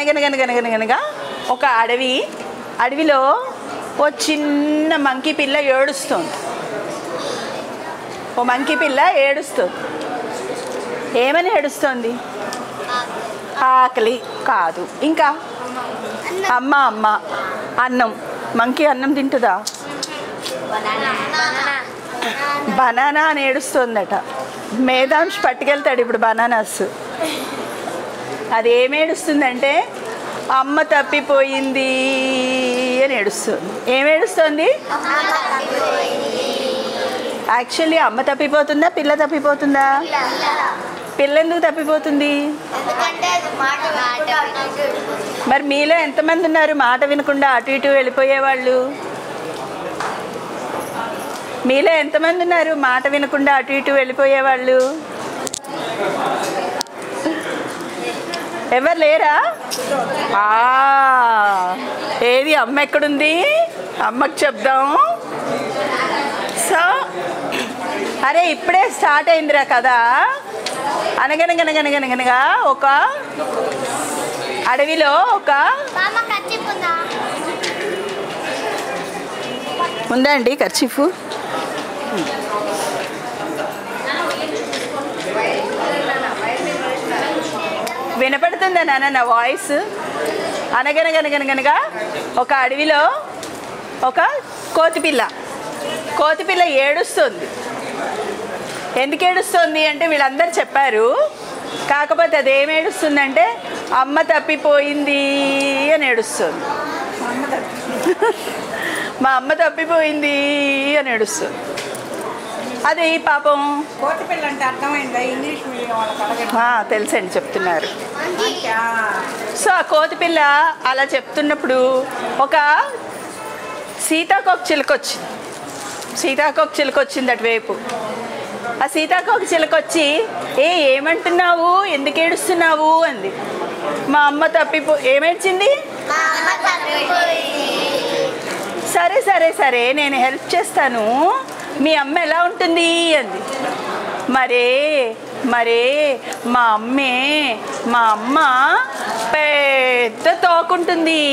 గనగనగనగనగనగా ఒక అడవిలో ఓ చిన్న మంకీ పిల్ల ఏడుస్తుంది. ఓ మంకీ పిల్ల ఏడుస్తుంది. ఏమని ఏడుస్తుంది? ఆకలి కాదు, ఇంకా అమ్మ అమ్మ అన్నం. మంకీ అన్నం తింటుందా? బనానా అని ఏడుస్తుందట. మేధాంశ్ పట్టుకెళ్తాడు ఇప్పుడు బనానాస్. అది ఏమి ఏడుస్తుందంటే అమ్మ తప్పిపోయింది అని ఏడుస్తుంది. ఏమి ఏడుస్తుంది? యాక్చువల్లీ అమ్మ తప్పిపోతుందా, పిల్ల తప్పిపోతుందా? పిల్ల ఎందుకు తప్పిపోతుంది? మరి మీలో ఎంతమంది ఉన్నారు మాట వినకుండా అటు ఇటు వెళ్ళిపోయేవాళ్ళు? మీలో ఎంతమంది ఉన్నారు మాట వినకుండా అటు ఇటు వెళ్ళిపోయేవాళ్ళు? ఎవరు లేరా? ఏది అమ్మ ఎక్కడుంది? అమ్మకి చెప్దాం. సో అరే ఇప్పుడే స్టార్ట్ అయిందిరా కదా. అనగనగనగనగనగనగా ఒక అడవిలో ఒక ఉందా అండి కర్చీఫ్? వినపడుతుందా నాన్న నా వాయిస్? అనగనగనగనగనగా ఒక అడవిలో ఒక కోతిపిల్ల ఏడుస్తుంది. ఎందుకు ఏడుస్తుంది అంటే వీళ్ళందరూ చెప్పారు. కాకపోతే అదేం ఏడుస్తుందంటే అమ్మ తప్పిపోయింది అని ఏడుస్తుంది. మా అమ్మ తప్పిపోయింది అని ఏడుస్తుంది. అది పాపం కోతిపిల్ల అంటే అర్థమైందా? ఇంగ్లీష్ మీడియం వాళ్ళకి తెలుసండి చెప్తున్నారు. సో ఆ కోతిపిల్ల అలా చెప్తున్నప్పుడు ఒక సీతాకోక చిలుక వచ్చింది అటువైపు. ఆ సీతాకోక చిలుక వచ్చి ఏమంటున్నావు, ఎందుకు ఏడుస్తున్నావు అంది. మా అమ్మ ఏమేడ్చింది? సరే సరే సరే నేను హెల్ప్ చేస్తాను, మీ అమ్మ ఎలా ఉంటుంది అంది. మరే మా అమ్మ పెద్ద తోకుంటుంది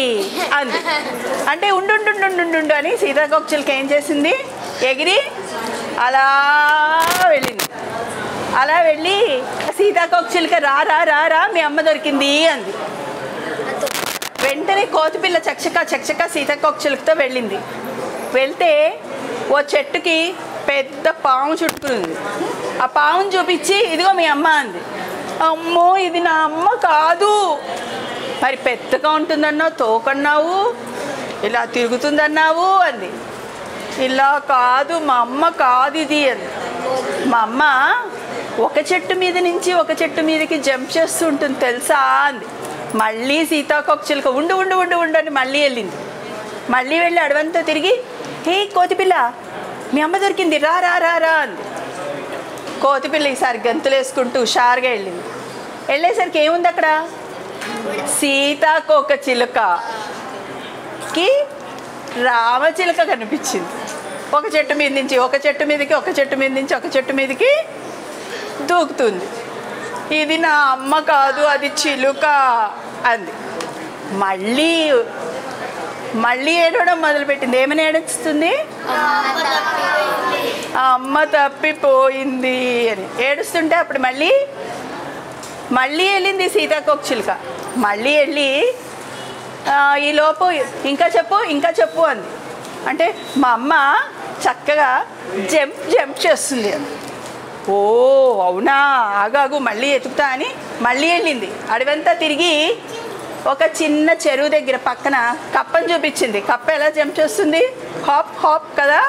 అంది. అంటే ఉండు అని సీతాకోక చిలుక ఏం చేసింది? ఎగిరి అలా వెళ్ళింది. అలా వెళ్ళి సీతాకోక చిలుక రా మీ అమ్మ దొరికింది అంది. వెంటనే కోతిపిల్ల చకచకా సీతాకోక చిలుకతో వెళ్ళింది. వెళ్తే ఓ చెట్టుకి పెద్ద పాము చుట్టుకుంది. ఆ పాముని చూపించి ఇదిగో మీ అమ్మ అంది. అమ్మో ఇది నా అమ్మ కాదు. మరి పెద్దగా ఉంటుందన్నావు, తోకన్నావు, ఇలా తిరుగుతుందన్నావు అంది. ఇలా కాదు, మా అమ్మ కాదు ఇది అంది. మా అమ్మ ఒక చెట్టు మీద నుంచి ఒక చెట్టు మీదకి జంప్ చేస్తూ ఉంటుంది తెలుసా అంది. మళ్ళీ సీతాకోక చిలుక ఉండు అని మళ్ళీ వెళ్ళింది. మళ్ళీ వెళ్ళి అడవంతా తిరిగి కోతిపిల్ల మీ అమ్మ దొరికింది రా అంది. కోతిపిల్ల ఈసారి గంతులు వేసుకుంటూ హుషారుగా వెళ్ళింది. వెళ్ళేసరికి ఏముంది అక్కడ? సీతాకోక చిలుకకి రామచిలుక కనిపించింది. ఒక చెట్టు మీద నుంచి ఒక చెట్టు మీదకి, ఒక చెట్టు మీద నుంచి ఒక చెట్టు మీదకి దూకుతుంది. ఇది నా అమ్మ కాదు, అది చిలుక అంది. మళ్ళీ ఏడవడం మొదలుపెట్టింది. ఏమని ఏడుస్తుంది? అమ్మ తప్పిపోయింది అని ఏడుస్తుంటే అప్పుడు మళ్ళీ వెళ్ళింది సీతాకోక చిలుక. మళ్ళీ వెళ్ళి ఈలోపు ఇంకా చెప్పు అంది. అంటే మా అమ్మ చక్కగా జంప్ చేస్తుంది అని. ఓ అవునా, ఆగాగు మళ్ళీ ఎతుకుతా అని మళ్ళీ వెళ్ళింది. అడవంతా తిరిగి ఒక చిన్న చెరువు దగ్గర పక్కన కప్పని చూపించింది. కప్ప ఎలా జంప్ చేస్తుంది? హాప్ కదా,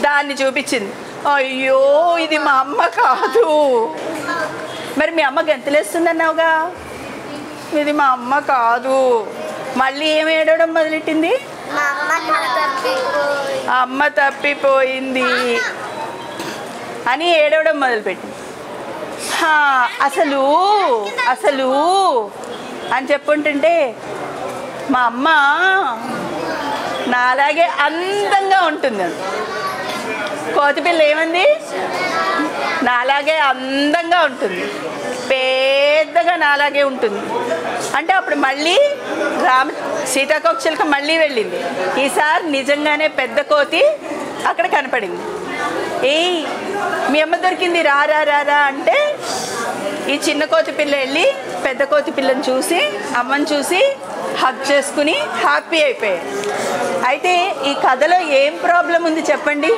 దాన్ని చూపించింది. అయ్యో ఇది మా అమ్మ కాదు. మరి మీ అమ్మ గంతులేస్తుంది అన్నావుగా, ఇది మా అమ్మ కాదు. మళ్ళీ ఏమి ఏడవడం మొదలెట్టింది? అమ్మ తప్పిపోయింది అని ఏడవడం మొదలుపెట్టింది. అసలు అని చెప్పుంటుంటే మా అమ్మ నాలాగే అందంగా ఉంటుంది. కోతిపిల్ల ఏమంది? నాలాగే అందంగా ఉంటుంది, పెద్ద పెద్దగా నాలాగే ఉంటుంది అంటే అప్పుడు మళ్ళీ సీతాకోకచిలుక మళ్ళీ వెళ్ళింది. ఈసారి నిజంగానే పెద్ద కోతి అక్కడ కనపడింది. ఏయ్ మీ అమ్మ దొరికింది, రారా రారా అంటే ఈ చిన్న కోతి పిల్ల వెళ్ళి పెద్ద కోతి పిల్లని చూసి అమ్మని చూసి హగ్ చేసుకుని హ్యాపీ అయిపోయాయి. అయితే ఈ కథలో ఏం ప్రాబ్లం ఉంది చెప్పండి?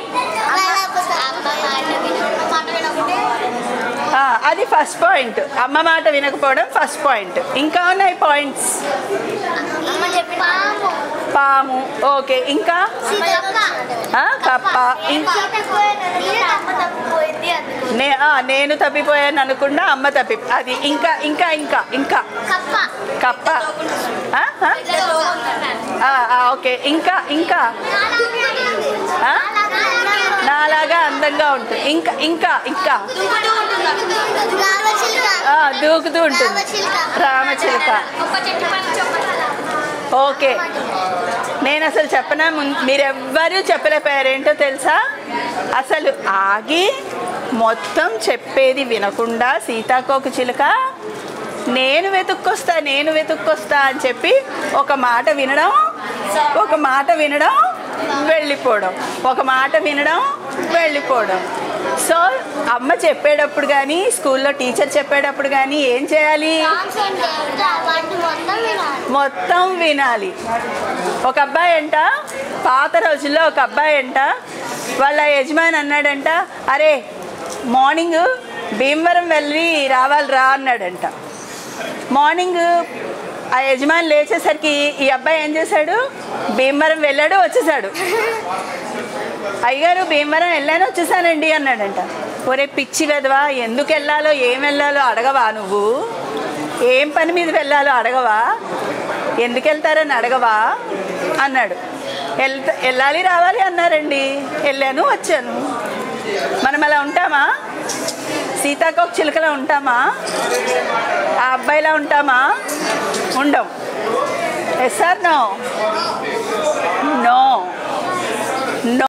అది ఫస్ట్ పాయింట్, అమ్మ మాట వినకపోవడం ఫస్ట్ పాయింట్. ఇంకా ఉన్నాయి పాయింట్స్. పాము, ఓకే, ఇంకా కప్ప, నేను తప్పిపోయాను అనుకున్నా అమ్మ తప్పి, అది ఇంకా ఇంకా ఇంకా ఇంకా కప్ప, ఓకే, ఇంకా ఇంకా నాలాగా అందంగా ఉంటుంది, ఇంకా ఇంకా ఇంకా దూకుతూ ఉంటుంది రామచిలుక. ఓకే, నేను అసలు చెప్పనా, మీరెవ్వరూ చెప్పలేకపోయారేంటో తెలుసా? అసలు ఆగి మొత్తం చెప్పేది వినకుండా సీతాకోకచిలుక నేను వెతుక్కొస్తా అని చెప్పి ఒక మాట వినడం వెళ్ళిపోవడం, ఒక మాట వినడం వెళ్ళిపోవడం. సో అమ్మ చెప్పేటప్పుడు కానీ స్కూల్లో టీచర్ చెప్పేటప్పుడు కానీ ఏం చేయాలి? మొత్తం వినాలి. ఒక అబ్బాయి అంట, పాత రోజుల్లో ఒక అబ్బాయి అంట, వాళ్ళ యజమాని అన్నాడంట, అరే మార్నింగ్ భీమవరం వెళ్ళి రావాలిరా అన్నాడంట. మార్నింగ్ ఆ యజమాని లేచేసరికి ఈ అబ్బాయి ఏం చేశాడు? భీమవరం వెళ్ళాడు, వచ్చేసాడు. అయ్యగారు భీమవరం వెళ్ళాను వచ్చేసానండి అన్నాడంట. ఒరే పిచ్చి వెదవా, ఎందుకు వెళ్ళాలో ఏం వెళ్ళాలో అడగవా? నువ్వు ఏం పని మీద వెళ్ళాలో అడగవా? ఎందుకు వెళ్తారని అడగవా అన్నాడు. వెళ్ళాలి రావాలి అన్నారండి, వెళ్ళాను వచ్చాను. మనం అలా ఉంటామా? సీతాకోకచిలుకలా ఉంటామా? ఆ అబ్బాయిలా ఉంటామా? ఉండం. Yes or no? నో.